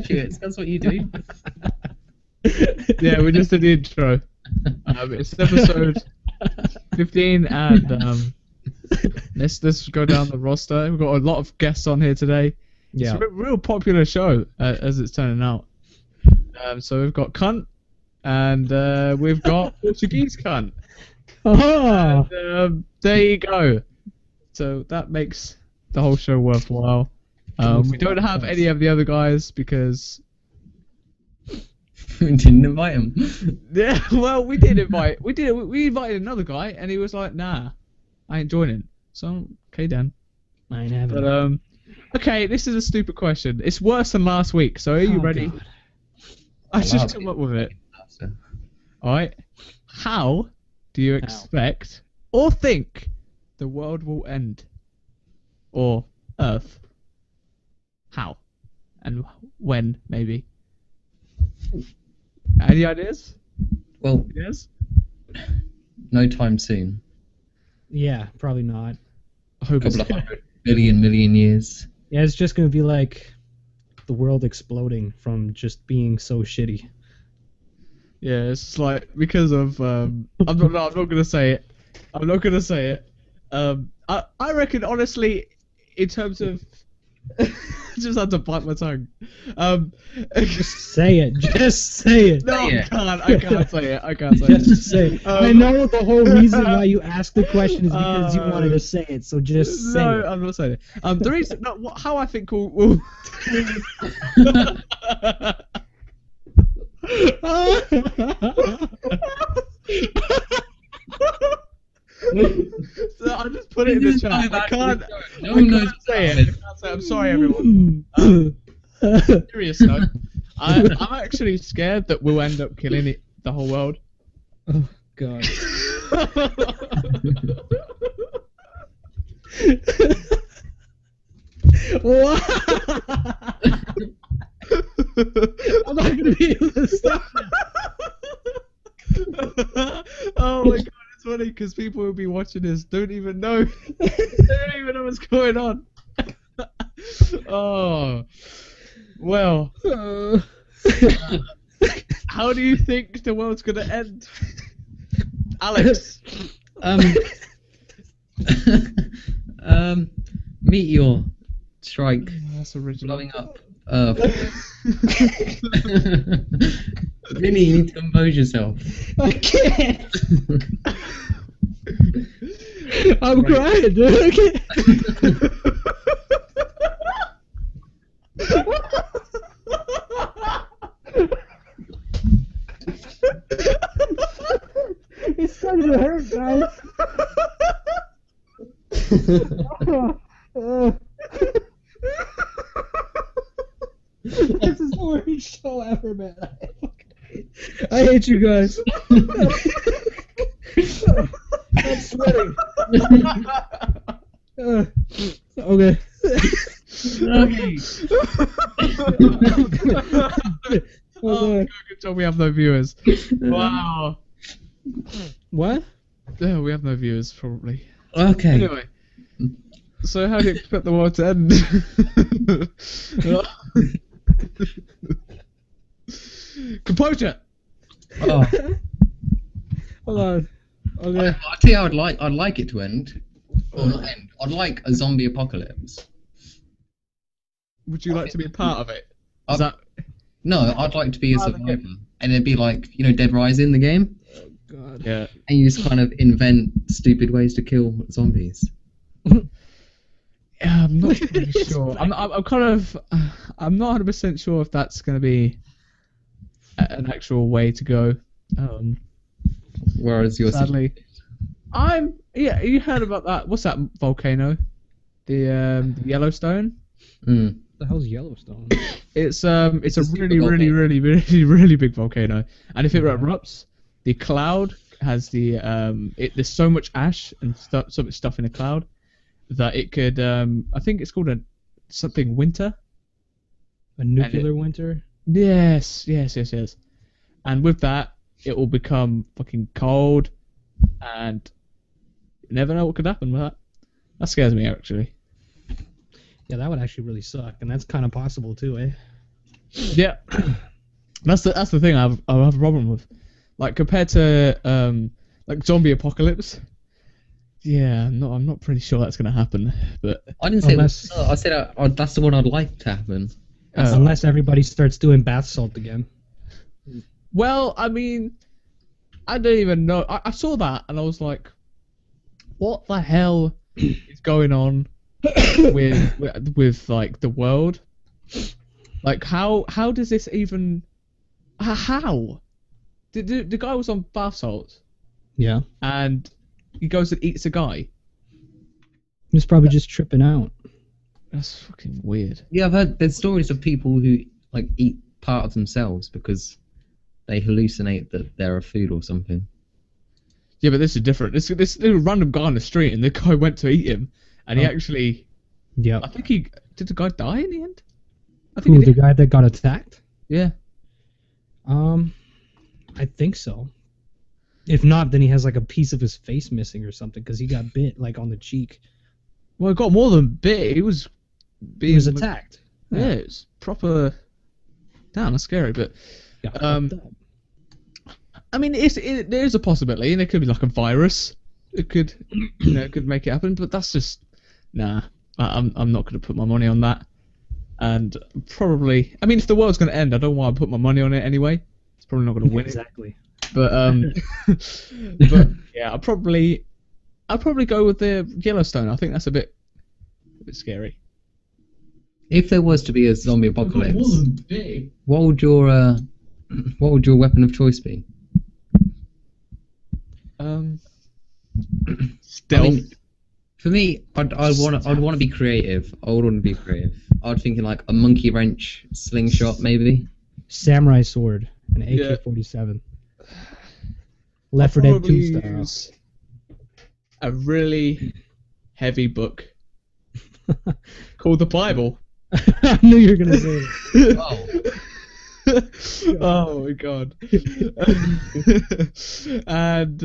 Cheers. That's what you do. Yeah, we just did the intro. It's episode 15, and let's go down the roster. We've got a lot of guests on here today. Yeah. It's a real popular show, as it's turning out. So we've got Cunt, and we've got Portuguese Cunt. Oh. And, there you go. So that makes the whole show worthwhile. We don't have any of the other guys because... We didn't invite him. Yeah, well, we invited another guy, and he was like, "Nah, I ain't joining." So, okay, Dan. I ain't having But okay, this is a stupid question. It's worse than last week. So, are you ready? God. I just come up with it. All right. How do you expect or think the world will end, or Earth? How and when, maybe? Any ideas? Well, Yes. no time soon. Yeah, probably not. I hope Couple it's of million years. Yeah, it's just gonna be like the world exploding from just being so shitty. Yeah, it's like because of I'm not gonna say it. I'm not gonna say it. I reckon honestly, in terms of just had to bite my tongue. Just say it. Just say it. No, Say I it. can't say it. I can't say it. Just say it. I know the whole reason why you asked the question is because you wanted to say it. So just say No, it. I'm not saying it. The reason, how I think we'll So I just put it in the chat. I can't say it. I can't say it. I'm sorry, everyone. Serious note, I'm actually scared that we'll end up killing the whole world. Oh God. I'm not gonna be able to stop it. Oh my God, it's funny because people will be watching this don't even know. They don't even know what's going on. Oh, well. How do you think the world's gonna end, Alex? Meteor strike That's original. blowing up Earth. Vinny, you need to compose yourself. I can't. I'm crying, dude. I can't. It's starting to hurt, guys. This is the worst show ever, man. I hate you guys. I'm sweating. Okay. Okay. Oh, good job we have no viewers. Wow. What? Yeah, we have no viewers, probably. Okay. Anyway, so how do you expect the world to end? Composure! Oh. Hold on. Okay. I tell you, I'd like it to end. Or not end. I'd like a zombie apocalypse. Would you like to be a part of it? I'd- Is that... No, I'd like to be a Oh, survivor, okay. and it'd be like Dead Rising, the game, God. Yeah. and you just kind of invent stupid ways to kill zombies. Yeah, I'm not really sure. I'm kind of... I'm not 100% sure if that's going to be an actual way to go. Whereas you're Sadly. Yeah, you heard about that. What's that volcano? The Yellowstone? Mm. The hell's Yellowstone? It's a super really, volcano. really big volcano, and if it erupts, the cloud has there's so much ash and so much stuff in the cloud that it could I think it's called something winter. A nuclear winter? Yes. And with that, it will become fucking cold, and you never know what could happen with that. That scares me actually. Yeah, that would actually really suck, and that's kind of possible too, eh? Yeah, that's the thing I have a problem with. Like compared to like zombie apocalypse. Yeah, I'm not pretty sure that's gonna happen. But I didn't say I said that's the one I'd like to happen. Unless everybody starts doing bath salt again. Well, I mean, I don't even know. I saw that and I was like, what the hell is going on with like the world? Like how does this even how? The guy was on bath salts. Yeah. And he goes and eats a guy. He's probably just tripping out. That's fucking weird. Yeah, I've heard there's stories of people who like eat part of themselves because they hallucinate that they're a food or something. Yeah, but this is different. This random guy on the street, and the guy went to eat him, and he actually. Yeah. I think did the guy die in the end? I think Who, the guy that got attacked? Yeah. I think so. If not, then he has like a piece of his face missing or something because he got bit like on the cheek. Well, he got more than bit. He was attacked. Yeah, it was proper. Damn, that's scary. But I mean, there is a possibility, and it could be like a virus. It could, it could make it happen. But that's just nah. I'm not going to put my money on that. And probably, I mean, if the world's going to end, I don't want to put my money on it anyway. It's probably not going to win. Exactly. But but yeah, I'll probably go with the Yellowstone. I think that's a bit scary. If there was to be a zombie apocalypse, what would your weapon of choice be? Stealth. I mean, for me, I'd want to be creative. I would want to be creative. I'd thinking like a monkey wrench, slingshot, maybe. Samurai sword, an AK-47. Left 4 Dead 2 style. A really heavy book called the Bible. I knew you were gonna say it. Oh my god. And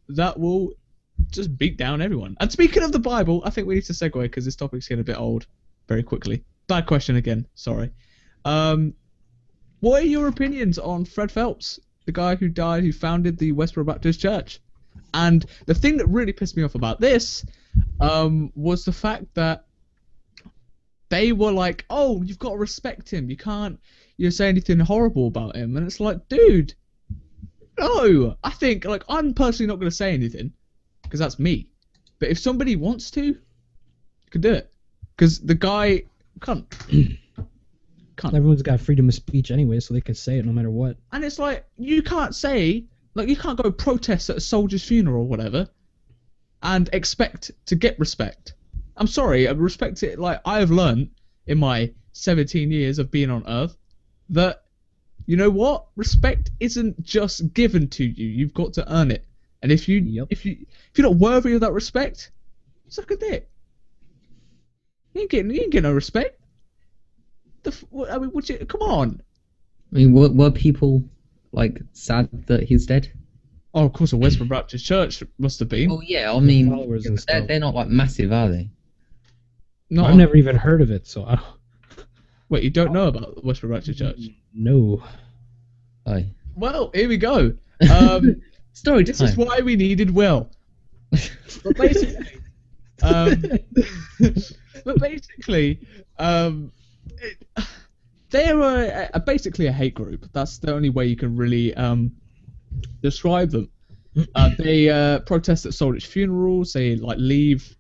that will just beat down everyone. And speaking of the Bible, I think we need to segue because this topic's getting a bit old very quickly. Bad question again, sorry. What are your opinions on Fred Phelps, the guy who died, who founded the Westboro Baptist Church? And the thing that really pissed me off about this was the fact that they were like, oh, you've got to respect him. You can't say anything horrible about him. And it's like, dude, no. I think, like, I'm personally not going to say anything because that's me. But if somebody wants to, you can do it. Because the guy can't. Everyone's got freedom of speech anyway, so they can say it no matter what. And it's like, you can't say, like, you can't go protest at a soldier's funeral or whatever and expect to get respect. I'm sorry, I respect it. Like, I have learned in my 17 years of being on Earth that, you know what? Respect isn't just given to you. You've got to earn it. And if you're not worthy of that respect, suck a dick. You ain't getting no respect. Come on. I mean, were people like sad that he's dead? Oh, of course, a Westboro Baptist Church must have been. Oh yeah, I mean, followers and stuff. They're not like massive, are they? No, I've never even heard of it, so I don't... Wait, you don't know about the Westboro Baptist Church? No. Aye. Well, here we go. Story time. This is why we needed Will. But basically, they are basically a hate group. That's the only way you can really describe them. They protest at soldiers' funerals. They leave.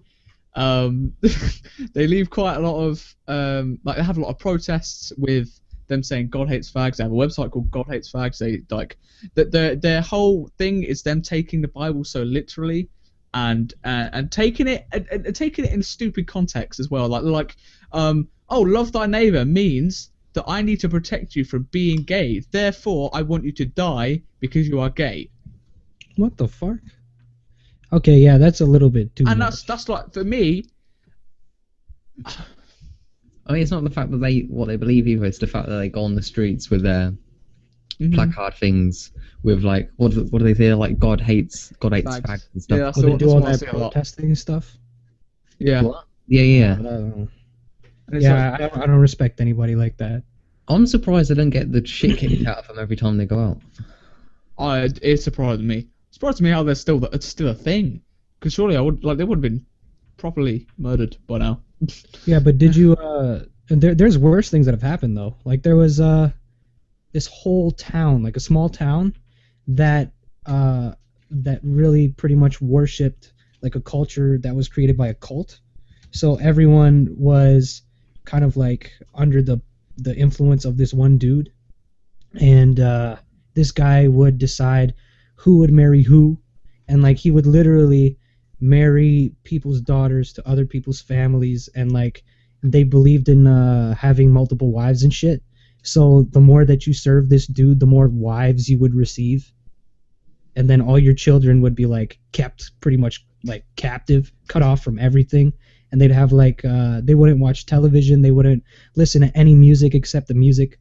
They leave quite a lot of they have a lot of protests with them saying God hates fags. They have a website called God Hates Fags. They like their whole thing is them taking the Bible so literally and taking it in stupid context as well. Like oh, love thy neighbor means that I need to protect you from being gay. Therefore, I want you to die because you are gay. What the fuck? Okay, yeah, that's a little bit too and much. that's like, for me, I mean, it's not the fact that what they believe either. It's the fact that they go on the streets with their placard things with like what do they say? Like God hates fags and stuff. Yeah, so they do all that protesting and stuff. Yeah. What? Yeah. Yeah, I don't respect anybody like that. I'm surprised they don't get the shit kicked out of them every time they go out. It surprised me. Surprised me how they're still a thing. Because surely they would have been properly murdered by now. Yeah, but did you? There's worse things that have happened though. Like there was this whole town, like a small town, that really pretty much worshipped like a culture that was created by a cult. So everyone was kind of like under the influence of this one dude, and this guy would decide who would marry who, and like he would literally marry people's daughters to other people's families, and like they believed in having multiple wives and shit. So the more that you serve this dude, the more wives you would receive, and then all your children would be like kept pretty much like captive, cut off from everything, and they'd have like they wouldn't watch television, they wouldn't listen to any music except the music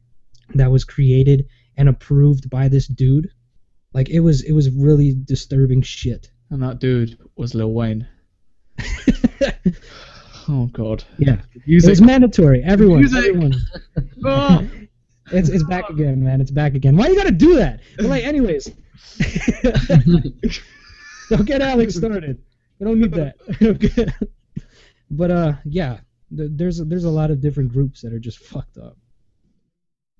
that was created and approved by this dude. Like it was really disturbing shit. And that dude was Lil Wayne. Oh god. Yeah. Music. It was mandatory. Everyone. Oh. It's back again, man. It's back again. Why you gotta do that? But like, anyways. Don't get Alex started. We don't need that. Okay. But yeah, there's a lot of different groups that are just fucked up.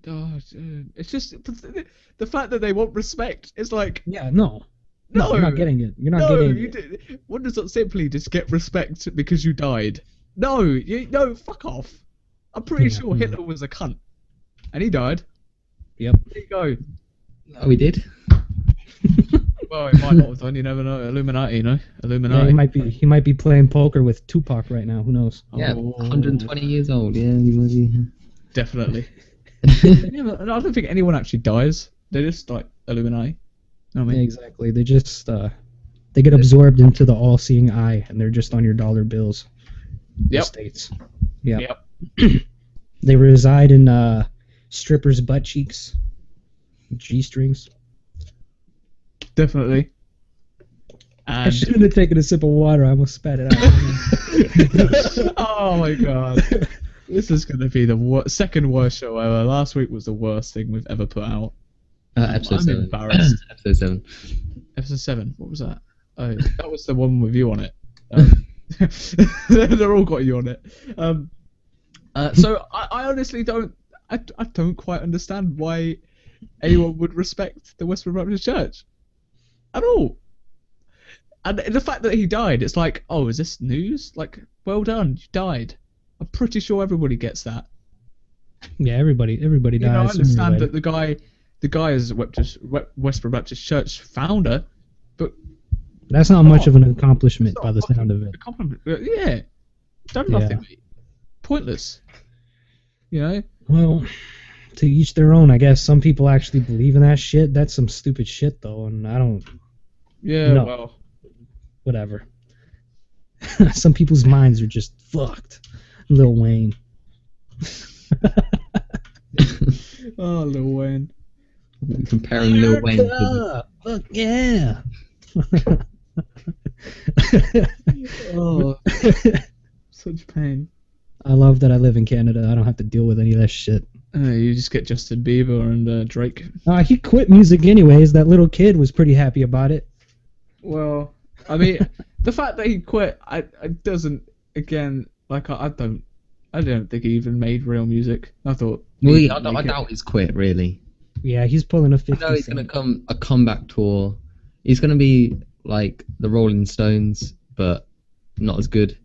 Oh, dude. It's just the fact that they want respect. It's like No, you're not getting it. You're not getting it. One does not simply just get respect because you died. No, fuck off. I'm pretty sure Hitler was a cunt, and he died. Yep. There you go. Oh, we did. Well, he might not have done. You never know. Illuminati, you know. Illuminati. Yeah, he might be playing poker with Tupac right now. Who knows? Yeah, 120 years old. Yeah, he might be. Definitely. I don't think anyone actually dies. They're just like Illuminati. You know what I mean? Yeah, exactly. They just they get absorbed into the all-seeing eye, and they're just on your dollar bills. Yep. States. Yeah. Yep. They reside in strippers' butt cheeks, G-strings. Definitely. I And shouldn't have taken a sip of water. I almost spat it out. oh my god, this is going to be the second worst show ever. Last week was the worst thing we've ever put out. Episode I'm 7. embarrassed. Episode 7. Episode 7. What was that? Oh, that was the one with you on it. They're all got you on it. So I honestly don't. I don't quite understand why anyone would respect the Westboro Baptist Church at all. And the fact that he died, it's like, oh, is this news? Like, well done, you died. I'm pretty sure everybody gets that. Yeah, everybody dies. You know, I understand that the guy is Westboro Baptist Church founder, but that's not much of an accomplishment by the sound of it. Yeah, done nothing, mate. Pointless. You know. Well, to each their own, I guess. Some people actually believe in that shit. That's some stupid shit, though, and I don't. Yeah. No. Well. Whatever. Some people's minds are just fucked. Lil Wayne. Oh, Lil Wayne. Comparing Lil Wayne to Fuck yeah. Oh, such pain. I love that I live in Canada. I don't have to deal with any of that shit. You just get Justin Bieber and Drake. He quit music anyways. That little kid was pretty happy about it. Well, I mean, the fact that he quit, I doesn't. Again, like I don't think he even made real music. I thought. I doubt he's quit really. Yeah, he's pulling a 50. I know he's gonna come a comeback tour. He's gonna be like the Rolling Stones, but not as good.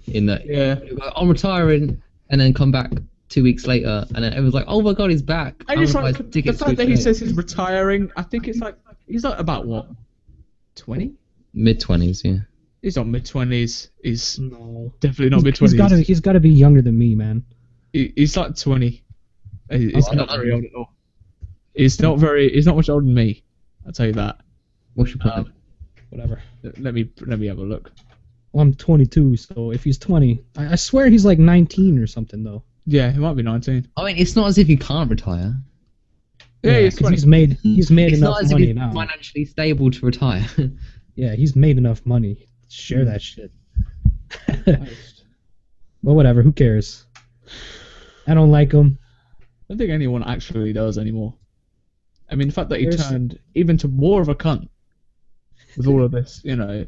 In that, yeah, I'm retiring, and then come back 2 weeks later, and then everyone's like, "Oh my god, he's back!" I just like the fact that he says he's retiring. I think it's like he's like about what, 20? Mid-20s, yeah. He's not mid-20s. He's definitely He's- not mid-20s. He's got to be younger than me, man. He's like 20. He's I not don't very know. old at all. He's not much older than me. I'll tell you that. What's your plan? Whatever. Let me have a look. Well, I'm 22, so if he's 20, I swear he's like 19 or something though. Yeah, he might be 19. I mean, it's not as if he can't retire. Yeah, he's 'cause 20. he's made It's enough not as if money he's now. financially stable to retire. Yeah, he's made enough money. Share that shit. But whatever, who cares? I don't like him. don't think anyone actually does anymore. I mean, the fact that he There's- turned even to more of a cunt with all of this, you know,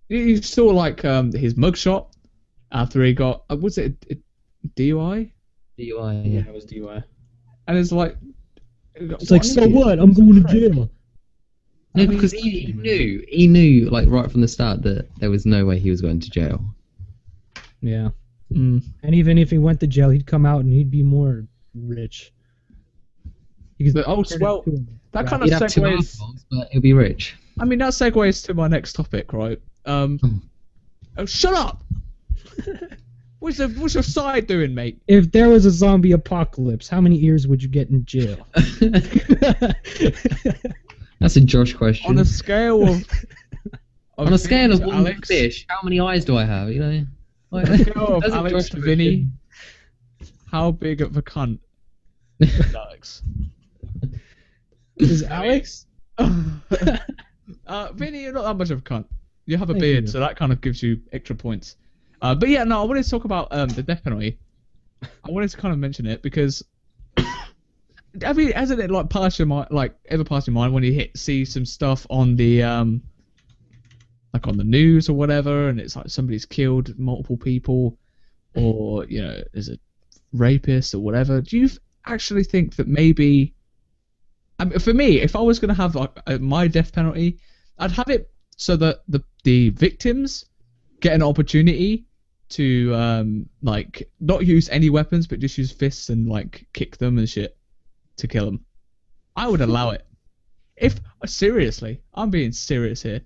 you saw like his mugshot after he got was it a DUI? DUI. Yeah, Yeah. it was DUI. And it's like It's like, so what? I'm going to jail. No, because he knew like right from the start that there was no way he was going to jail. Yeah. Mm. And even if he went to jail, he'd come out and he'd be more rich. He could But, turn well, into a that rat. kind of He'd have two segues. assholes, but he'll be rich. I mean, that segues to my next topic, right? Oh, shut up! What's your side doing, mate? If there was a zombie apocalypse, how many years would you get in jail? That's a Josh question. On a scale of On a scale of Vinny to 1 to Alex, fish, how many eyes do I have? You know. Like, on a scale of that's a Alex Josh to question. Vinny, how big of a cunt is Alex? Is Alex? Vinny, you're not that much of a cunt. You have a Thank beard, you. so that kind of gives you extra points. But yeah, no, I wanted to talk about the death penalty. I wanted to kind of mention it because, I mean, hasn't it like passed your mind, like ever passed your mind when you see some stuff on the like on the news or whatever, and it's like somebody's killed multiple people, or you know, there's a rapist or whatever. Do you actually think that maybe? I mean, for me, if I was going to have like my death penalty, I'd have it so that the victims get an opportunity to like not use any weapons, but just use fists and like kick them and shit to kill them. I would allow it. If seriously, I'm being serious here,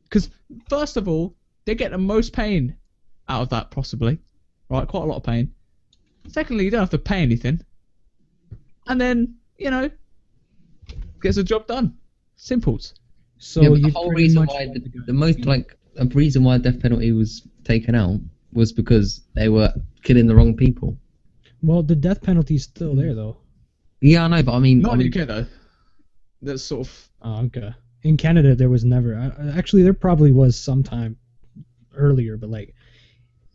because first of all, they get the most pain out of that, possibly, right? Quite a lot of pain. Secondly, you don't have to pay anything, and then you know, gets the job done. Simples. So Yeah, but you the whole pretty reason much why want to go- the most like a reason why death penalty was taken out was because they were killing the wrong people. Well, the death penalty's still there though. Yeah, I know, but I mean, Not in the UK though. That's sort of. Oh, okay. In Canada, there was never. Actually, there probably was sometime earlier, but like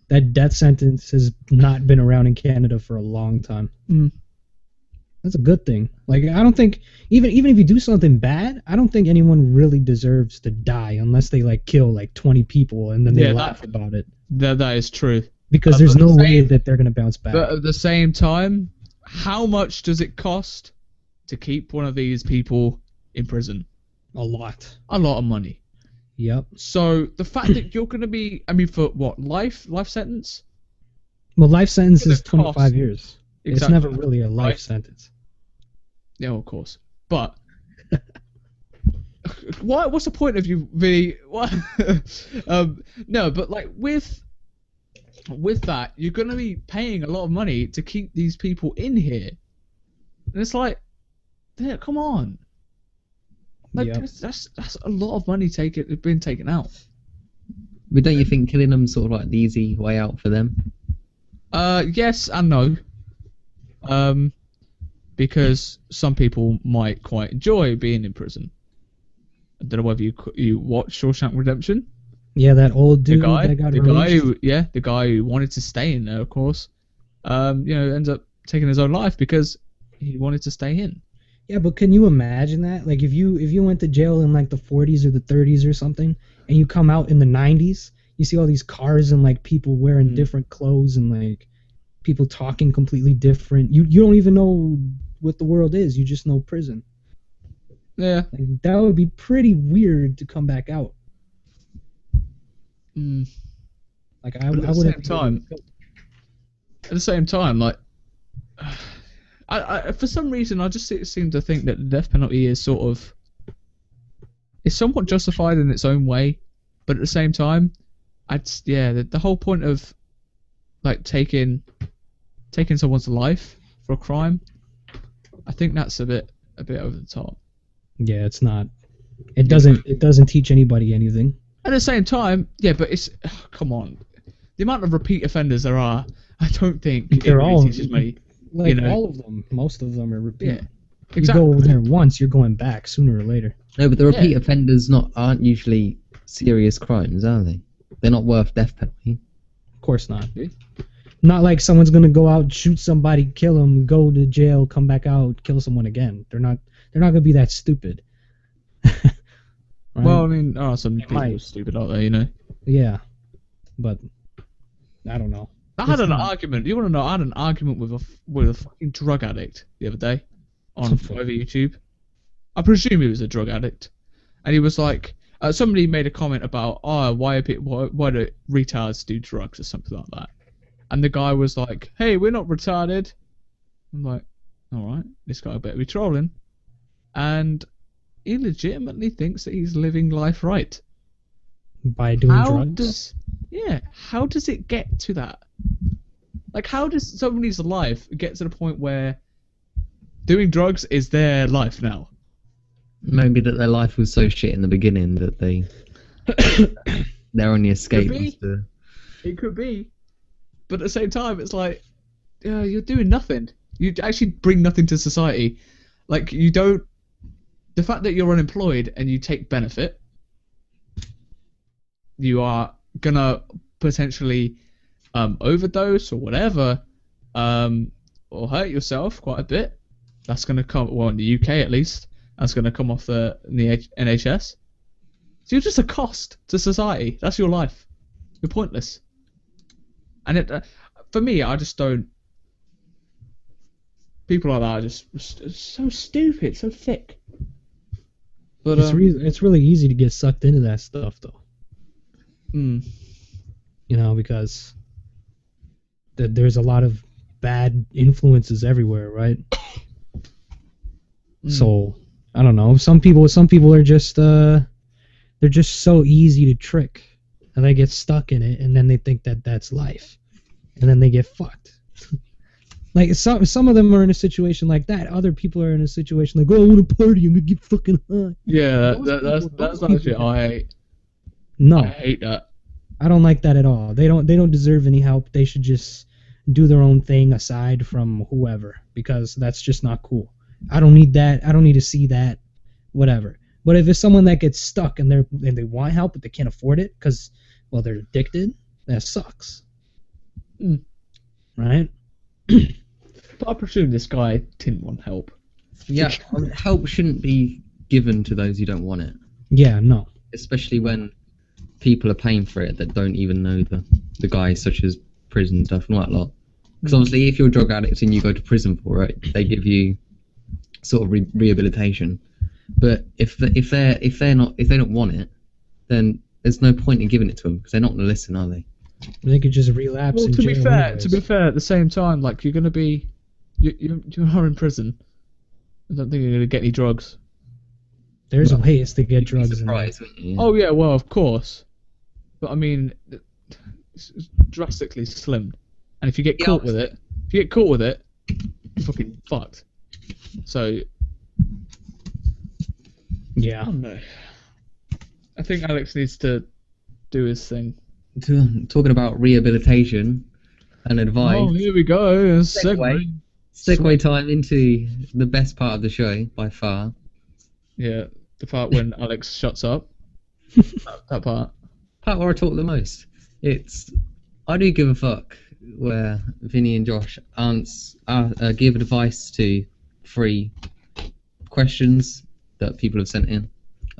that death sentence has not been around in Canada for a long time. Mm. That's a good thing. Like I don't think even if you do something bad, I don't think anyone really deserves to die unless they like kill like 20 people and then they Yeah, laugh about it That is true. because but there's at the no way same- that they're gonna bounce back. But at the same time, how much does it cost to keep one of these people in prison? A lot. A lot of money. Yep. So the fact that you're going to be, I mean, for what, life sentence? Well, life sentence For the is 25 cost. years. It's Exactly. never really a life Right. sentence. Yeah, of course. But what's the point of you really? What? No, but like with that, you're going to be paying a lot of money to keep these people in here, and it's like, yeah, come on. Like Yep. that's a lot of money being taken out. but don't you think killing them sort of like the easy way out for them? Yes and no. Because some people might quite enjoy being in prison. I don't know whether you watched Shawshank Redemption. Yeah, that old The dude guy, that got the guy released. the guy who wanted to stay in there, of course. Ends up taking his own life because he wanted to stay in. Yeah, but can you imagine that? Like if you went to jail in like the 40s or the 30s or something, and you come out in the 90s, you see all these cars and like people wearing different clothes and like people talking completely different. You don't even know what the world is. You just know prison. Yeah. Like, that would be pretty weird to come back out. Mm. Like I But at the wouldn't. At the same time, like, I for some reason I just seem to think that the death penalty is somewhat justified in its own way, but at the same time, the whole point of like taking someone's life for a crime, I think that's a bit over the top. Yeah, it's not. It doesn't teach anybody anything. At the same time, yeah, but it's come on, the amount of repeat offenders there are, I don't think They're it really all- teaches me. Like You know. all of them, most of them are repeat. Yeah, You exactly. go over there once, you're going back sooner or later. No, but the repeat Yeah. offenders aren't usually serious crimes, are they? They're not worth death penalty. Of course not. Yeah. Not like someone's gonna go out, shoot somebody, kill them, go to jail, come back out, kill someone again. They're not gonna be that stupid. Right? Well, I mean, some people are stupid out there, you know. Yeah, but I don't know. I had an argument. You want to know? I had an argument with a fucking drug addict the other day over YouTube. I presume he was a drug addict, and he was like, somebody made a comment about, why do retards do drugs or something like that, and the guy was like, hey, we're not retarded. I'm like, all right, this guy better be trolling, and he legitimately thinks that he's living life right. By doing drugs? How does it get to that? Like, how does somebody's life get to the point where doing drugs is their life now? Maybe that their life was so shit in the beginning that their only escape was to... It could be. But at the same time, it's like, you're doing nothing. You actually bring nothing to society. Like, you don't... The fact that you're unemployed and you take benefit, you are gonna potentially overdose or whatever, or hurt yourself quite a bit. That's gonna come, well, in the UK at least, that's gonna come off the NHS. So you're just a cost to society. That's your life. You're pointless. And it, for me, I just don't. People like that are just so stupid, so thick. But it's really easy to get sucked into that stuff, though. You know, because there's a lot of bad influences everywhere, right? So I don't know. Some people are just they're just so easy to trick, and they get stuck in it, and then they think that that's life, and then they get fucked. Like some of them are in a situation like that. Other people are in a situation like, oh, I want to party, I'm gonna get fucking high. Yeah, that's actually I hate. No, I hate that. I don't like that at all. They don't deserve any help. They should just do their own thing aside from whoever, because that's just not cool. I don't need that. I don't need to see that. Whatever. But if it's someone that gets stuck and they want help but they can't afford it because, well, they're addicted, that sucks. Right? But I presume this guy didn't want help. Yeah, help shouldn't be given to those who don't want it. Yeah, no. Especially when people are paying for it that don't even know the guys, such as prison stuff and whatnot. Because obviously, if you're a drug addict and you go to prison for it, they give you sort of rehabilitation. But if they don't want it, then there's no point in giving it to them because they're not going to listen, are they? They could just relapse. Well, to be fair, at the same time, like you're going to be, you are in prison. I don't think you're going to get any drugs. There's ways to get drugs. Oh yeah, well of course, but I mean, it's drastically slim. And if you get caught with it, you're fucking fucked. So. Yeah. I don't know. I think Alex needs to do his thing. Talking about rehabilitation and advice. Oh, here we go. Segue time into the best part of the show by far. Yeah, the part when Alex shuts up. that part. Part where I talk the most. It's I do give a fuck. Where Vinny and Josh give advice to 3 questions that people have sent in.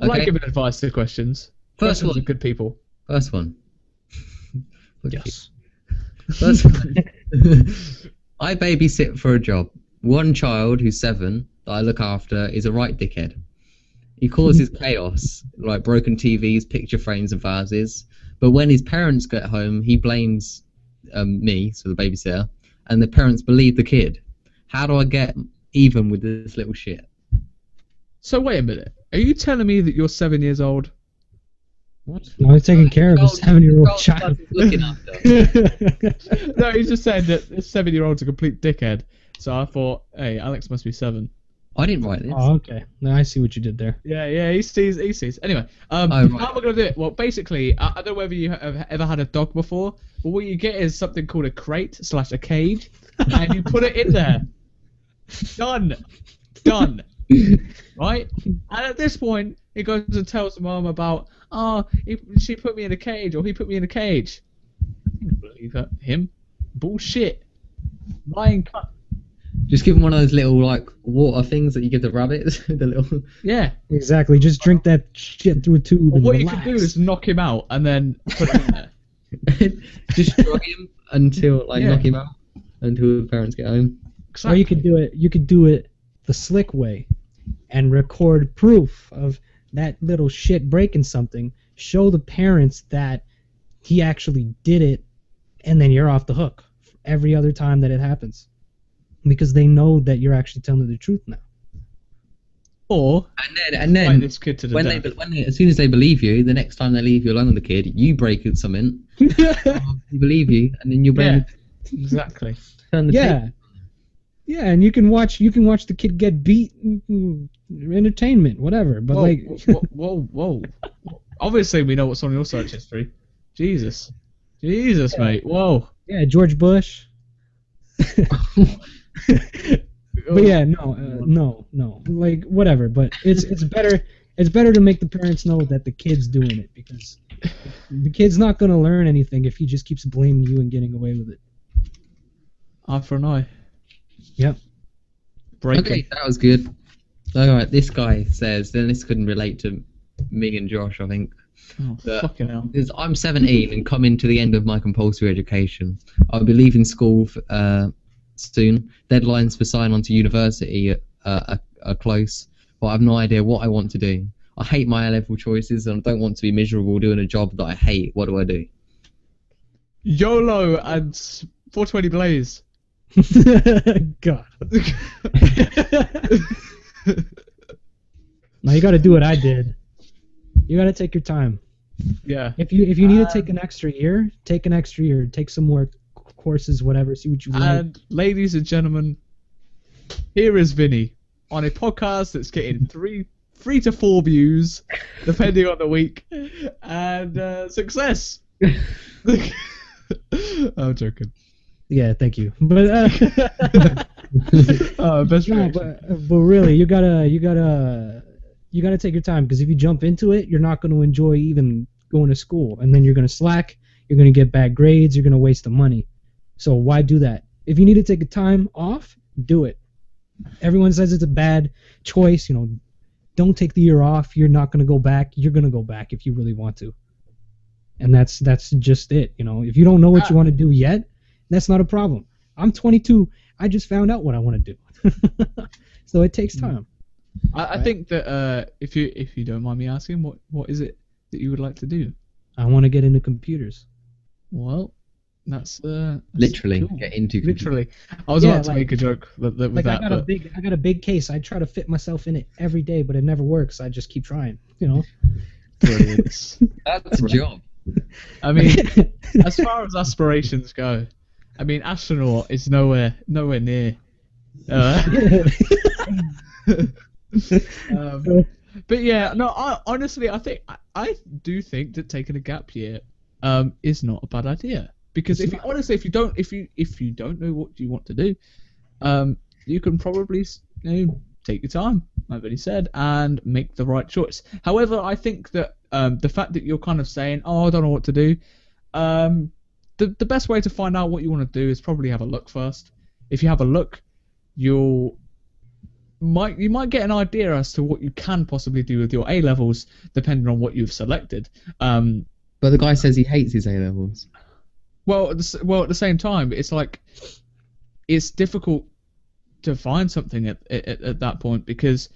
Okay? I like giving advice to questions. First one. Are good people. First one. Yes. First one. I babysit for a job. One child who's 7 that I look after is a right dickhead. He causes chaos, like broken TVs, picture frames and vases. But when his parents get home, he blames me, so the babysitter, and the parents believe the kid. How do I get even with this little shit? So wait a minute. Are you telling me that you're 7 years old? What? No, he's taking care of a 7-year-old child. Looking after. No, he just said that this 7-year-old's a complete dickhead. So I thought, hey, Alex must be 7. I didn't write this. Oh, okay. Now I see what you did there. Yeah, he sees. Anyway, how am I going to do it? Well, basically, I don't know whether you have ever had a dog before, but what you get is something called a crate / a cage, and you put it in there. Done. Right? And at this point, he goes and tells the mom about, she put me in a cage, or he put me in a cage. I don't believe him. Bullshit. Lying cunt. Just give him one of those little like water things that you give the rabbits. The little. Yeah. Exactly. Just drink that shit through a tube. Well, and what relax. you can do is knock him out and then put him in there. Just drug him until knock him out until the parents get home. Or you could do it. You could do it the slick way, and record proof of that little shit breaking something. Show the parents that he actually did it, and then you're off the hook every other time that it happens, because they know that you're actually telling the truth now. Or and then this kid to the when death. as soon as they believe you, the next time they leave you alone with the kid, you break something. You believe you, and then you're Exactly. turn the tape. Yeah, and you can watch the kid get beat, entertainment, whatever. But whoa. Obviously, we know what's on your search history. Jesus, mate. Whoa. Yeah, George Bush. But yeah, no, like whatever. But it's better. It's better to make the parents know that the kid's doing it, because the kid's not gonna learn anything if he just keeps blaming you and getting away with it. Eye for an eye. Yep. Okay, that was good. Alright, this guy says, then this couldn't relate to me and Josh, I think. Oh, fucking hell. I'm 17 and coming to the end of my compulsory education. I'll be leaving school soon. Deadlines for sign on to university are close, but I have no idea what I want to do. I hate my A-level choices and I don't want to be miserable doing a job that I hate. What do I do? YOLO and 420 Blaze. God. Now you got to do what I did. You got to take your time. Yeah. If you need to take an extra year, take an extra year. Take some more courses, whatever. See what you like. And ladies and gentlemen, here is Vinny on a podcast that's getting three to 4 views, depending on the week, and success. I'm joking. Yeah, thank you. But best no, but really, you gotta take your time, because if you jump into it, you're not going to enjoy even going to school, and then you're going to slack. You're going to get bad grades. You're going to waste the money. So why do that? If you need to take a time off, do it. Everyone says it's a bad choice. Don't take the year off. You're not going to go back. You're going to go back if you really want to. And that's just it. If you don't know what you want to do yet, that's not a problem. I'm 22. I just found out what I want to do. So it takes time. I think that if you don't mind me asking, what is it that you would like to do? I want to get into computers. Well, that's literally cool. Get into computers. Literally. I was about to make a joke with that. I got a big case. I try to fit myself in it every day, but it never works. I just keep trying. Brilliant. That's a job. I mean, as far as aspirations go, I mean, astronaut is nowhere near. But yeah, no. Honestly, I do think that taking a gap year is not a bad idea, because if you don't know what you want to do, you can probably take your time, like Vinny said, and make the right choice. However, I think that the fact that you're kind of saying, "Oh, I don't know what to do," the best way to find out what you want to do is probably have a look first. If you have a look, you might get an idea as to what you can possibly do with your A-levels, depending on what you've selected. But the guy says he hates his A-levels. Well, at the same time, it's like it's difficult to find something at that point, because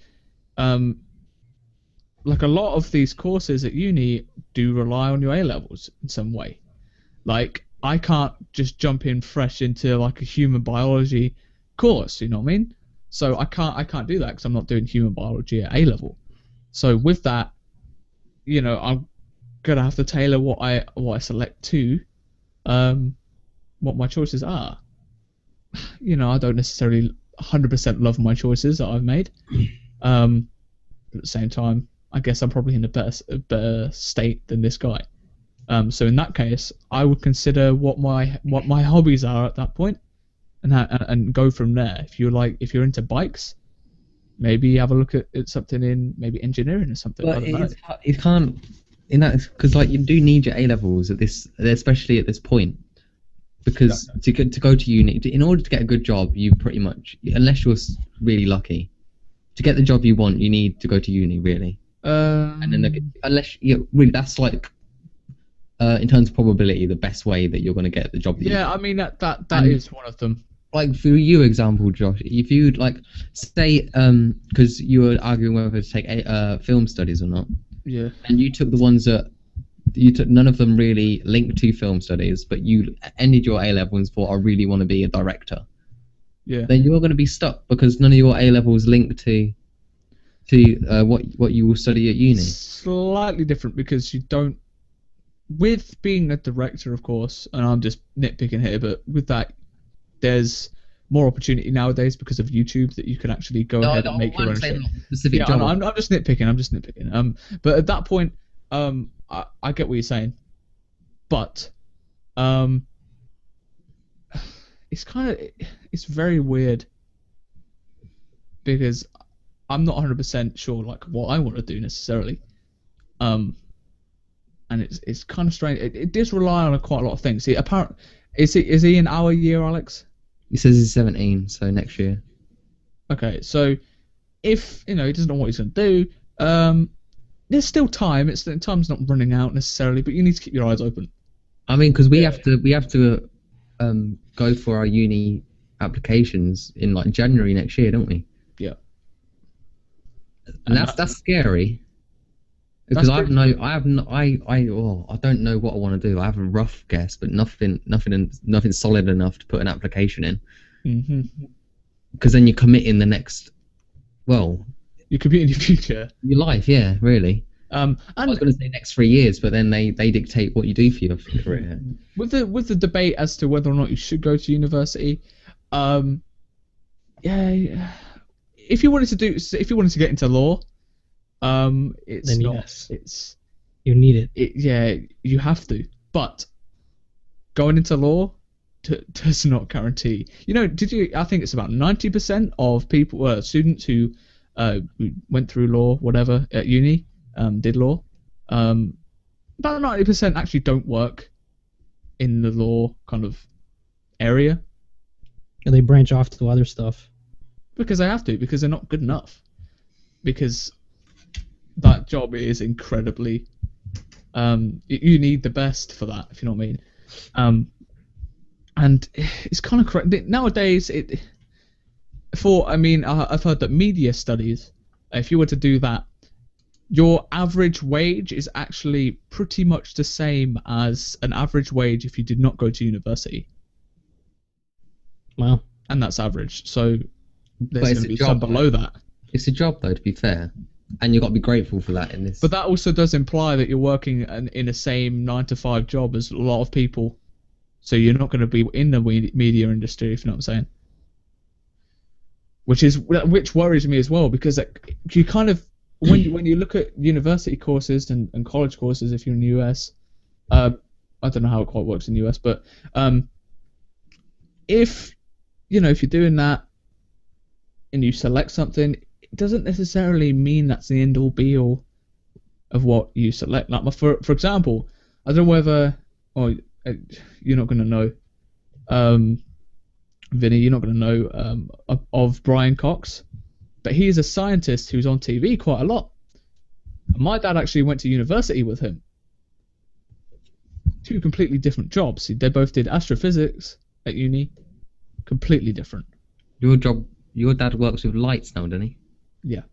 like a lot of these courses at uni do rely on your A-levels in some way. Like, I can't just jump in fresh into like a human biology course, you know what I mean? So I can't do that because I'm not doing human biology at A-level. So with that, I'm gonna have to tailor what I select to what my choices are. I don't necessarily 100% love my choices that I've made. But at the same time, I guess I'm probably in a better state than this guy. So in that case, I would consider what my hobbies are at that point, and go from there. If you're into bikes, maybe have a look at something in maybe engineering or something. But it can't in that, because like you do need your A-levels at this, especially at this point. because to go to uni, in order to get a good job, you pretty much, unless you're really lucky, to get the job you want, you need to go to uni, really. And then unless really, that's like in terms of probability, the best way that you're going to get the job. That I mean that is one of them. Like for you, example, Josh, if you like say because you were arguing whether to take film studies or not. Yeah. And you took the ones that you took, none of them really linked to film studies, but you ended your A levels and thought, I really want to be a director. Yeah. Then you're going to be stuck because none of your A levels linked to what you will study at uni. Slightly different because you don't. With being a director, of course, and I'm just nitpicking here, but with that, there's more opportunity nowadays because of YouTube that you can actually go ahead and make your own shit. Specific job. I'm just nitpicking. But at that point, I get what you're saying, but it's very weird because I'm not 100% sure like what I want to do necessarily, and it's kind of strange. It does rely on quite a lot of things. See, apparently, is he in our year, Alex? He says he's 17, so next year. Okay, so if he doesn't know what he's going to do, there's still time. Time's not running out necessarily, but you need to keep your eyes open. I mean, because we have to go for our uni applications in like January next year, don't we? Yeah. And that's scary. Because I don't know what I want to do. I have a rough guess, but nothing solid enough to put an application in. Mm-hmm. Because then you commit in the next, you commit in your future, your life, yeah, really. And I was going to say next 3 years, but then they dictate what you do for your career. With the debate as to whether or not you should go to university, if you wanted to get into law. You need it. You have to. But going into law does not guarantee. I think it's about 90% of people, students who went through law, whatever, at uni, did law. About 90% actually don't work in the law kind of area. And they branch off to other stuff. Because they have to, because they're not good enough. Because that job is incredibly you need the best for that, if you know what I mean. And it's kind of correct nowadays. I've heard that media studies, if you were to do that, your average wage is actually pretty much the same as an average wage if you did not go to university. Wow. And that's average, so there's going to be some below that. It's a job though, to be fair. And you've got to be grateful for that in this. But that also does imply that you're working in the same 9-to-5 job as a lot of people. So you're not going to be in the media industry, if you know what I'm saying. Which worries me as well, because you kind of when you look at university courses and college courses, if you're in the US, I don't know how it quite works in the US, but if you're doing that and you select something, it doesn't necessarily mean that's the end all be all of what you select. Like for example, I don't know whether you're not going to know, Vinny, you're not going to know of Brian Cox, but he is a scientist who's on TV quite a lot. My dad actually went to university with him. 2 completely different jobs. They both did astrophysics at uni. Completely different. Your dad works with lights now, doesn't he? Yeah.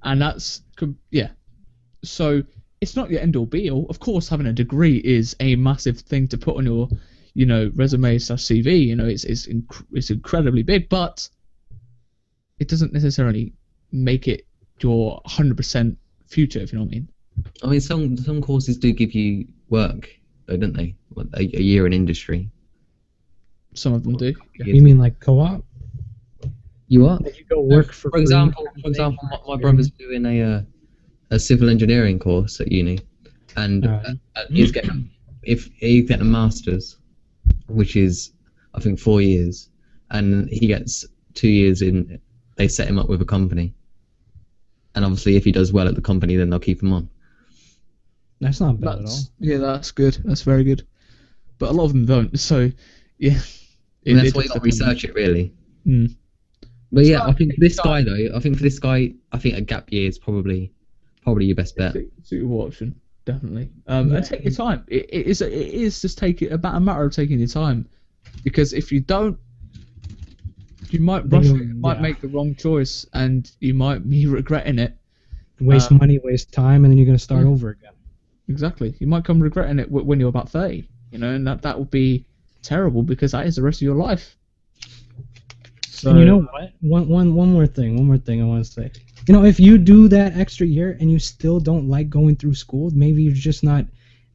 And so it's not your end all be all. Of course, having a degree is a massive thing to put on your resume / CV. It's incredibly big, but it doesn't necessarily make it your 100% future, if you know what I mean. I mean, some courses do give you work, though, don't they? A year in industry. Some of them do. You mean like co-op? You are. You go work for example, my brother's doing a civil engineering course at uni, and he's getting a master's, which is I think 4 years, and he gets 2 years in. They set him up with a company, and obviously if he does well at the company, then they'll keep him on. That's not bad at all. Yeah, that's good. That's very good. but a lot of them don't. So, yeah. And that's why you got to research it, really. Mm. But yeah, I think for this guy though, I think a gap year is probably your best bet. Suitable option, definitely. And take your time. It is just about a matter of taking your time, because if you don't, you might rush it, might make the wrong choice, and you might be regretting it. Waste money, waste time, and then you're gonna start over again. Exactly. You might come regretting it when you're about 30. You know, and that would be terrible, because that is the rest of your life. So, and you know what? One more thing I want to say. You know, if you do that extra year and you still don't like going through school, maybe you're just not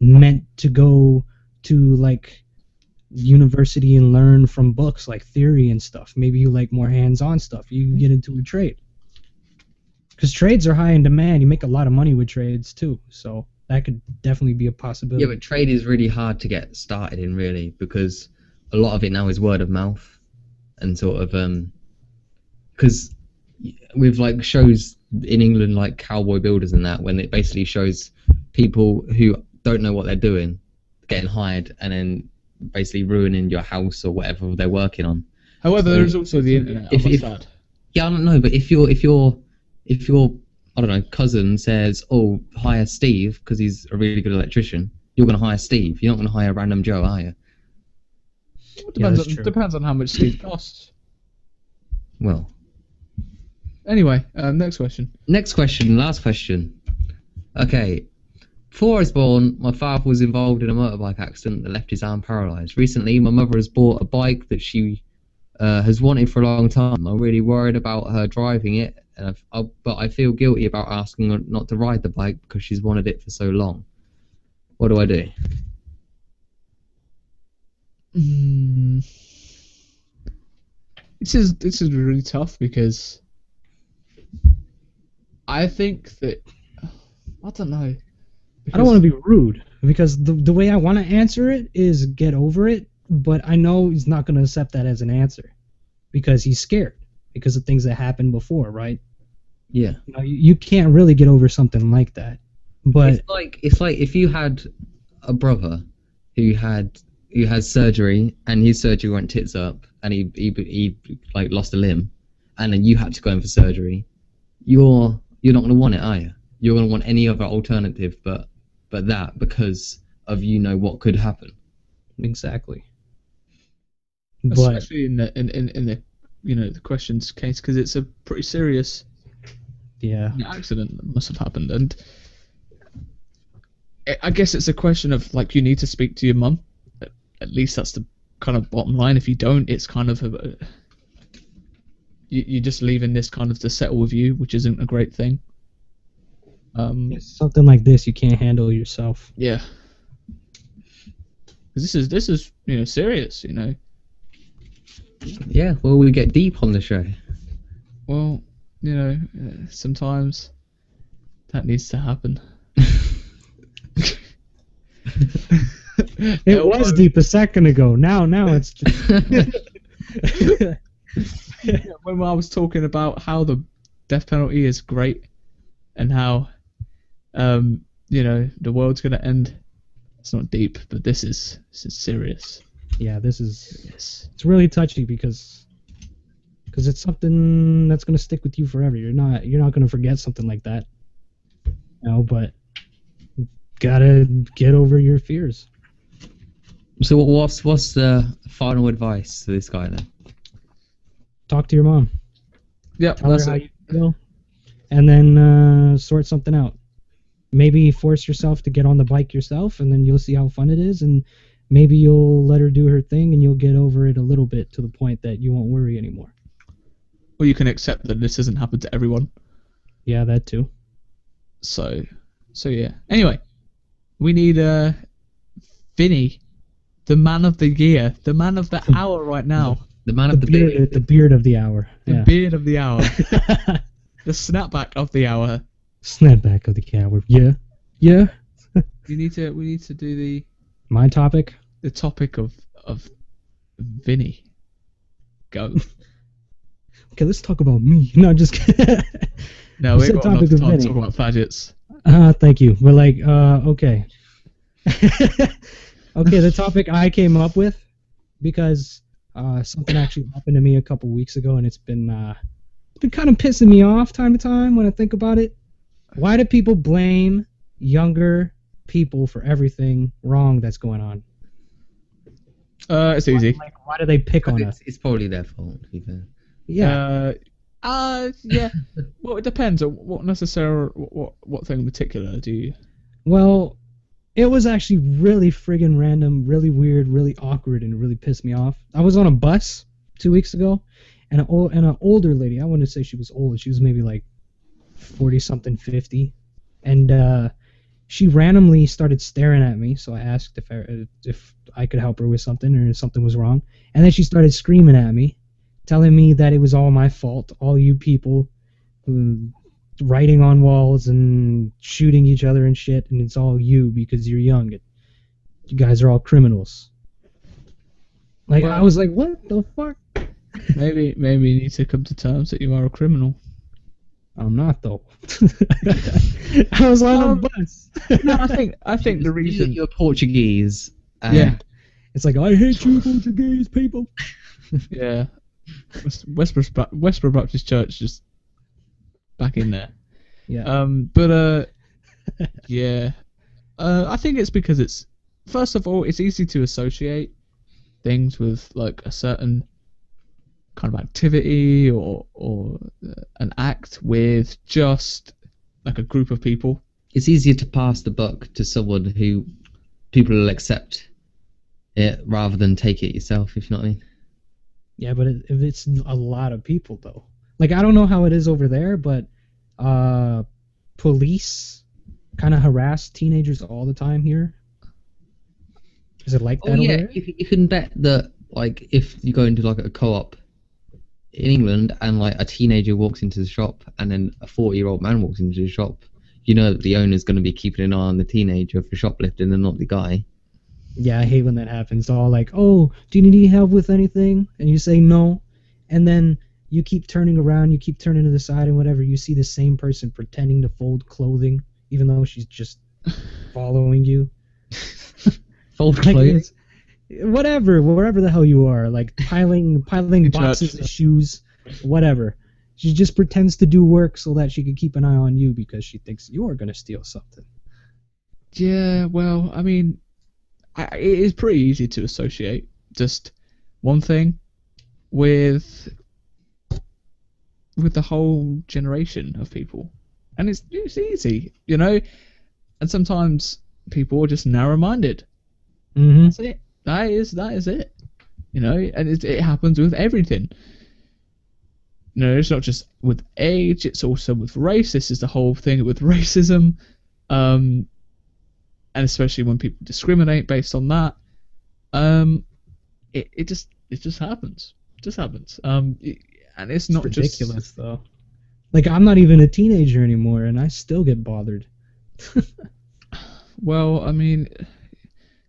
meant to go to like university and learn from books like theory and stuff. Maybe you like more hands-on stuff. You can get into a trade. Because trades are high in demand. You make a lot of money with trades too. So that could definitely be a possibility. Yeah, but trade is really hard to get started in, really, because a lot of it now is word of mouth. And sort of, because with like shows in England like Cowboy Builders and that, when it basically shows people who don't know what they're doing getting hired and then basically ruining your house or whatever they're working on. However, there is also the internet. Yeah, I don't know, but if your I don't know, cousin says, "Oh, hire Steve because he's a really good electrician," you're gonna hire Steve. You're not gonna hire random Joe, are you? Depends on how much Steve costs. Well. Anyway, next question. Last question. Okay. Before I was born, my father was involved in a motorbike accident that left his arm paralysed. Recently, my mother has bought a bike that she has wanted for a long time. I'm really worried about her driving it, but I feel guilty about asking her not to ride the bike because she's wanted it for so long. What do I do? This is really tough, because I think that I don't know. I don't want to be rude, because the way I want to answer it is get over it, but I know he's not going to accept that as an answer because he's scared because of things that happened before, right? Yeah. You know, you can't really get over something like that. But it's like if you had a brother who had surgery and his surgery went tits up and he like lost a limb, and then you had to go in for surgery, you're not going to want it, are you? You're going to want any other alternative but that, because of what could happen. Exactly. Especially in the the question's case, because it's a pretty serious accident that must have happened, and I guess it's a question of like you need to speak to your mum. At least that's the kind of bottom line. If you don't, it's kind of you're just leaving this kind of to settle with you, which isn't a great thing. Something like this you can't handle yourself. Yeah. Because this is serious, Yeah, well, we get deep on the show. Well, sometimes that needs to happen. It was deep a second ago. Now it's just... When I was talking about how the death penalty is great and how the world's gonna end, it's not deep, but this is serious. Yeah, it's really touchy because it's something that's gonna stick with you forever. You're not gonna forget something like that. But you gotta get over your fears. So what's the final advice to this guy then? Talk to your mom. Yeah, tell her how you feel, and then sort something out. Maybe force yourself to get on the bike yourself, and then you'll see how fun it is, and maybe you'll let her do her thing, and you'll get over it a little bit to the point that you won't worry anymore. Or you can accept that this doesn't happen to everyone. Yeah, that too. So yeah. Anyway, we need Vinny, the man of the year, the man of the hour right now. The man of the beard. The beard of the hour. The beard of the hour. The snapback of the hour. Snapback of the hour. Yeah. Yeah. We need to do my topic. The topic of Vinny. Go. Okay, let's talk about me. No, just kidding. No, we got enough time to talk about fadgets. Thank you. But okay. Okay, the topic I came up with because something actually happened to me a couple weeks ago, and it's been kind of pissing me off time to time when I think about it. Why do people blame younger people for everything wrong that's going on? It's easy. Why do they pick on us? It's probably their fault, to be fair. Yeah. Yeah. Well, it depends on what thing in particular do you... Well, it was actually really friggin' random, really weird, really awkward, and it really pissed me off. I was on a bus 2 weeks ago, and an older lady, I wouldn't say she was old, she was maybe like 40-something, 50, and she randomly started staring at me, so I asked if I could help her with something or if something was wrong, and then she started screaming at me, telling me that it was all my fault, all you people who writing on walls and shooting each other and shit, and it's all you because you're young. You guys are all criminals. Like, well, I was like, what the fuck? Maybe you need to come to terms that you are a criminal. I'm not though. I was on a bus. No, I think the reason you're Portuguese. Yeah, it's like I hate you Portuguese people. Yeah, Westboro Baptist Church just back in there. Yeah. Yeah. I think it's because it's, first of all, it's easy to associate things with like a certain kind of activity or an act with just like a group of people. It's easier to pass the buck to someone who people will accept it rather than take it yourself, if you know what I mean. Yeah, but if it's a lot of people though, like I don't know how it is over there, but police kind of harass teenagers all the time here. Is it like that over there? You can bet that, like, if you go into like a co-op in England and like a teenager walks into the shop and then a 40-year-old man walks into the shop, you know that the owner's going to be keeping an eye on the teenager for shoplifting and not the guy. Yeah, I hate when that happens. All like, oh, do you need help with anything? And you say no, and then you keep turning around, you keep turning to the side and whatever, you see the same person pretending to fold clothing, even though she's just following you. Fold clothing? Whatever, wherever the hell you are, like piling boxes of shoes, whatever. She just pretends to do work so that she can keep an eye on you because she thinks you're going to steal something. Yeah, well, I mean, it is pretty easy to associate just one thing with the whole generation of people, and it's easy, you know. And sometimes people are just narrow-minded. Mm-hmm. That's it. That is it. You know, and it happens with everything. You know, it's not just with age; it's also with race. This is the whole thing with racism, and especially when people discriminate based on that. It just happens. It just happens. And it's not ridiculous, just though. Like, I'm not even a teenager anymore, and I still get bothered. Well, I mean,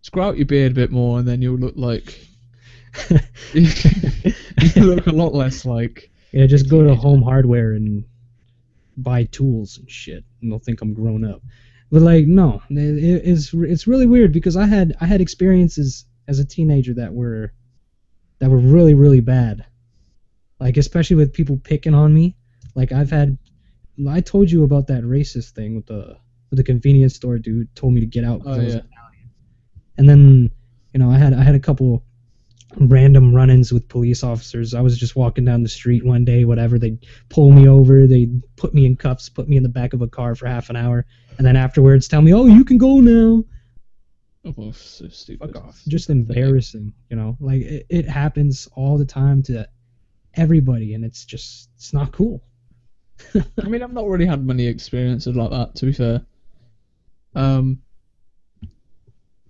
just grow out your beard a bit more, and then you'll look like you look a lot less like. Yeah, just go to Home Hardware and buy tools and shit, and they'll think I'm grown up. But like, no, it's really weird because I had experiences as a teenager that were really, really bad. Like, especially with people picking on me. Like, I told you about that racist thing with the convenience store dude told me to get out. Oh, yeah. And then, you know, I had a couple random run-ins with police officers. I was just walking down the street one day, whatever. They'd pull me over. They'd put me in cuffs, put me in the back of a car for half an hour, and then afterwards tell me, oh, you can go now. Oh, so stupid. Fuck off. Just embarrassing, you know? Like, it happens all the time to everybody, and it's not cool. I mean, I've not really had many experiences like that, to be fair.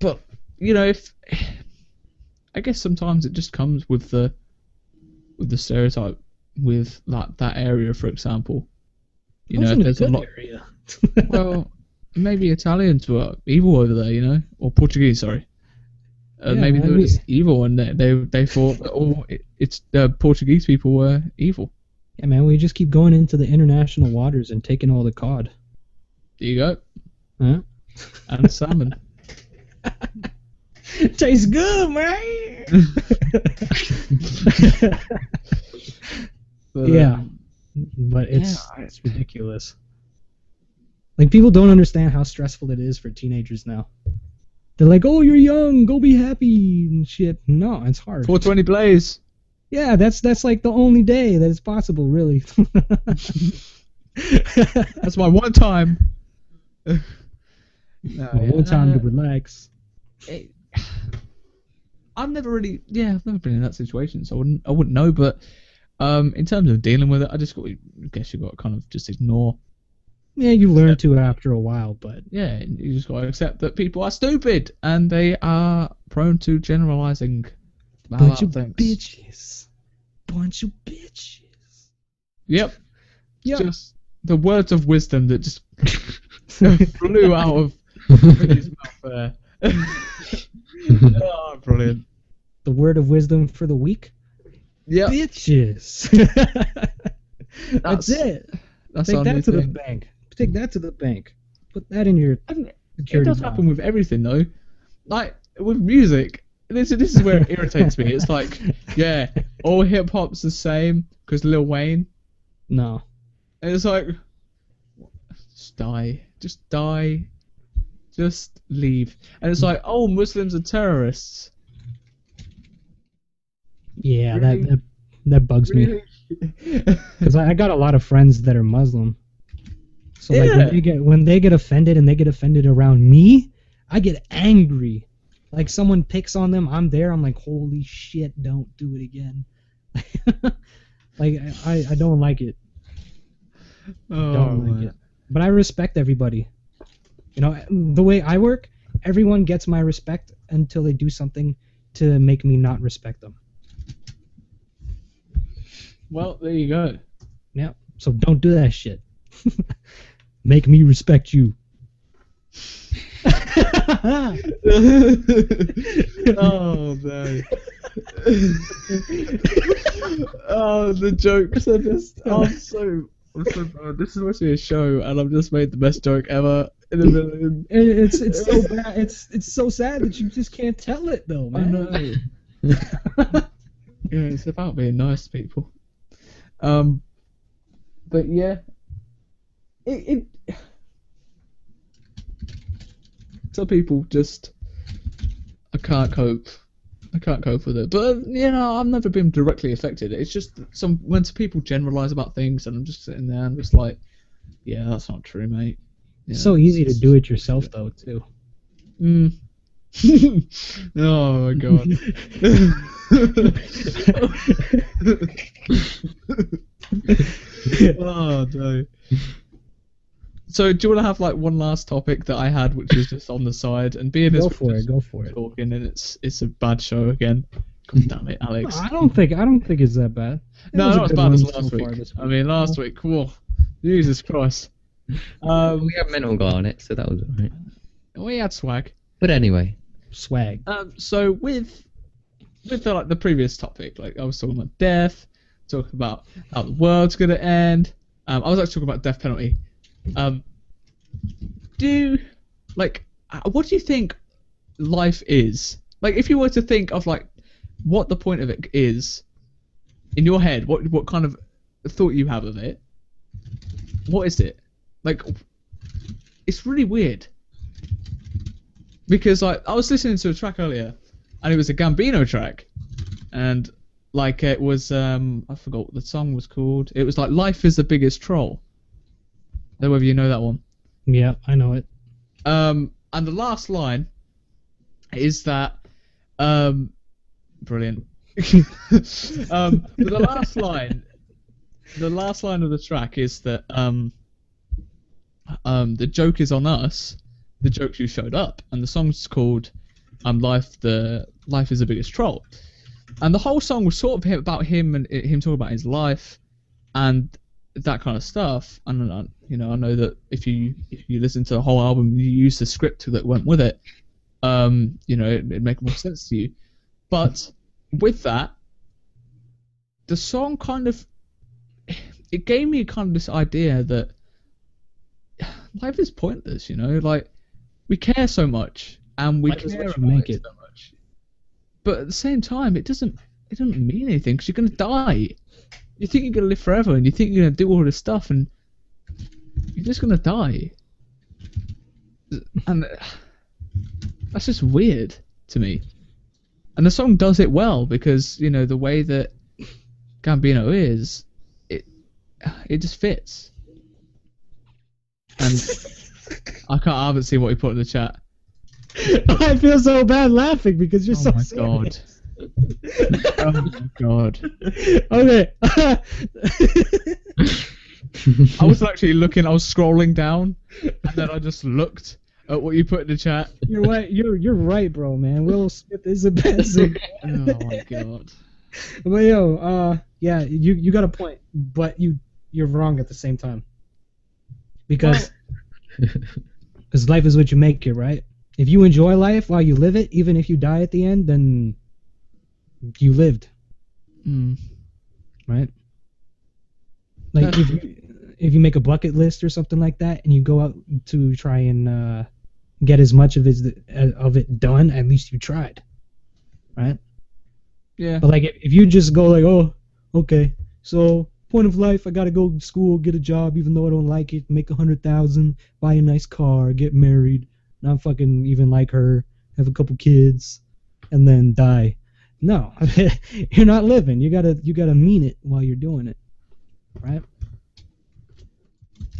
But you know, I guess sometimes it just comes with the stereotype with that area, for example. You know, there's a lot. Area. Well, maybe Italians were evil over there, you know, or Portuguese, sorry. Maybe they were just evil, and they thought that Portuguese people were evil. Yeah, man, we just keep going into the international waters and taking all the cod. There you go. Huh? And salmon. Tastes good, man. But, Yeah, but it's yeah, it's ridiculous. Like people don't understand how stressful it is for teenagers now. They're like, "Oh, you're young, go be happy and shit." No, it's hard. 420 Blaze. Yeah, that's like the only day that it's possible, really. That's my one time. No, One time to relax. I've never been in that situation, so I wouldn't know. But in terms of dealing with it, I guess you got to kind of just ignore. Yeah, you learn to after a while, but Yeah, you just got to accept that people are stupid and they are prone to generalizing bunch about of things. bitches, bunch of bitches. Yep. Yep. Just the words of wisdom that just flew out of his mouth there. Oh, brilliant. The word of wisdom for the week. Yeah. Bitches. That's it. That's Take our that new to the thing. bank. Take that to the bank. Put that in your It security does box. happen with everything though. Like with music, this is where it irritates me. It's like, yeah, all hip hop's the same because Lil Wayne, No. and it's like, just die, just leave. And it's like, oh, Muslims are terrorists. Yeah, Really? that bugs me. Because I got a lot of friends that are Muslim. So like Yeah. when they get offended and they get offended around me, I get angry. Like someone picks on them, I'm there. I'm like, holy shit, don't do it again. Like I don't like it. Oh, Don't like man. it. But I respect everybody. You know, the way I work, everyone gets my respect until they do something to make me not respect them. Well, there you go. Yeah. So don't do that shit. Make me respect you. Oh no. Oh, the jokes are just. I'm so bad. This is supposed to be a show, and I've just made the best joke ever in a million. It's so bad. It's so sad that you just can't tell it though, I man. know. Yeah, it's about being nice to people. But yeah, it some people just I can't cope with it. But you know, I've never been directly affected. It's just when some people generalize about things, and I'm just sitting there and just like, yeah, that's not true, mate. Yeah, It's so easy to do it yourself though too. Mm. Oh my god. Oh no. So do you want to have like one last topic that I had, which is just on the side, and being Go as for it. Go for it. talking, and it's a bad show again. God damn it, Alex. I don't think it's that bad. It No, was a not as good bad as one last so far week. this I mean, last week, whoa, Jesus Christ. We had mental guy on it, so that was alright. We had swag. But anyway, Swag. So with the previous topic, like I was talking about death, talking about how the world's gonna end. I was actually talking about death penalty. What do you think life is? Like, if you were to think of like what the point of it is in your head, what kind of thought you have of it? What is it? Like, it's really weird. Because like I was listening to a track earlier, and it was a Gambino track, and like it was I forgot what the song was called. It was like "Life is the Biggest Troll." I don't know whether you know that one. Yeah, I know it. And the last line is that brilliant. But the last line of the track is that the joke is on us. The joke you showed up, and the song's called Life is the Biggest Troll. And the whole song was sort of about him and him talking about his life and that kind of stuff. And you know, I know that if you listen to the whole album, you use the script that went with it. You know, it'd make more sense to you. But with that, the song kind of it gave me kind of this idea that life is pointless. You know, like we care so much and we Life is care what you about make it it. so much. but at the same time, it doesn't mean anything because you're gonna die. You think you're gonna live forever, and you think you're gonna do all this stuff, and you're just gonna die. And that's just weird to me. And the song does it well because the way that Gambino is, it just fits. And I haven't seen what he put in the chat. I feel so bad laughing because you're so serious. God. Oh my god. Okay. I was actually looking. I was scrolling down, and then I just looked at what you put in the chat. You're right. You're right, bro, man. Will Smith is the best. Oh my god. But yo, yeah, you got a point, but you're wrong at the same time. Because life is what you make it, right? If you enjoy life while you live it, even if you die at the end, then you lived. Right? Like if you make a bucket list or something like that, and you go out to try and get as much of it done, at least you tried, right? Yeah. But like if you just go like, oh, okay, so point of life, I gotta go to school, get a job, even though I don't like it, make 100,000, buy a nice car, get married, not fucking even like her, have a couple kids, and then die. No, you're not living. You gotta mean it while you're doing it, right?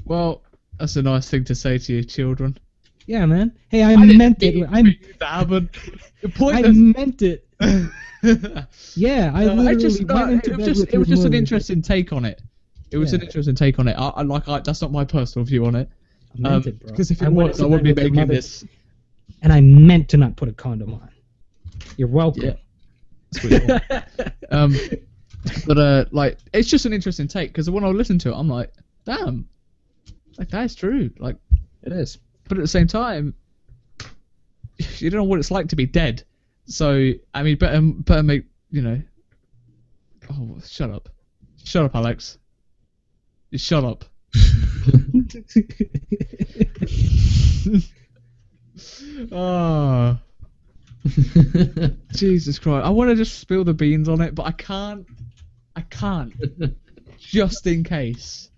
Well, that's a nice thing to say to your children. Yeah, man. Hey, I meant it. I meant it. Yeah, I literally went into bed with it was just an mother. interesting take on it. It was an interesting take on it. That's not my personal view on it. I meant it, bro. Because if it was, I wouldn't be making this. And I meant to not put a condom on. You're welcome. Yeah. Sweet. But like, it's just an interesting take because when I listen to it, I'm like, damn, like that's true. Like, It is. but at the same time, you don't know what it's like to be dead. So I mean, better make Oh, shut up, Alex. You shut up. Oh. Jesus Christ. I want to just spill the beans on it, but I can't. Just in case.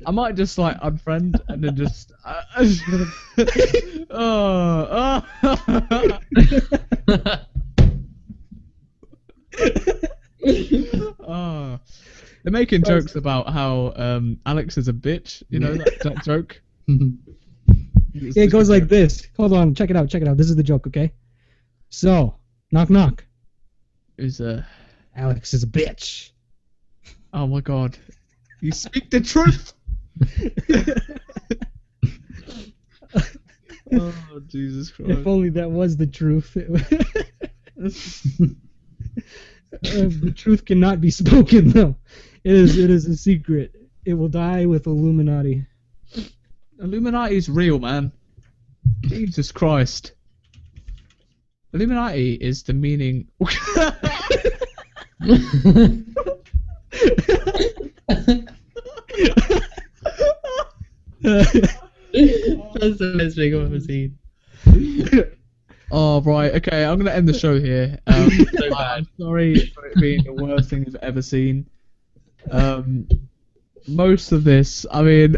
I might just like unfriend and then just. Oh. They're making jokes about how Alex is a bitch. You know that joke? Yeah, it goes like this. Hold on, check it out. This is the joke, okay? So, knock knock. Who's Alex is a bitch. Oh my god. You speak the truth! Oh, Jesus Christ. If only that was the truth. The truth cannot be spoken, though. It is a secret. It will die with Illuminati. Illuminati is real, man. Jesus Christ. Illuminati is the meaning. That's the best thing I've ever seen. Oh, right. Okay, I'm going to end the show here. I'm sorry for it being the worst thing you've ever seen. Most of this, I mean,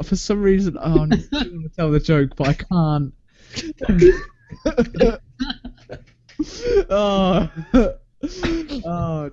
for some reason, I'm going to tell the joke, but I can't. Oh. Oh.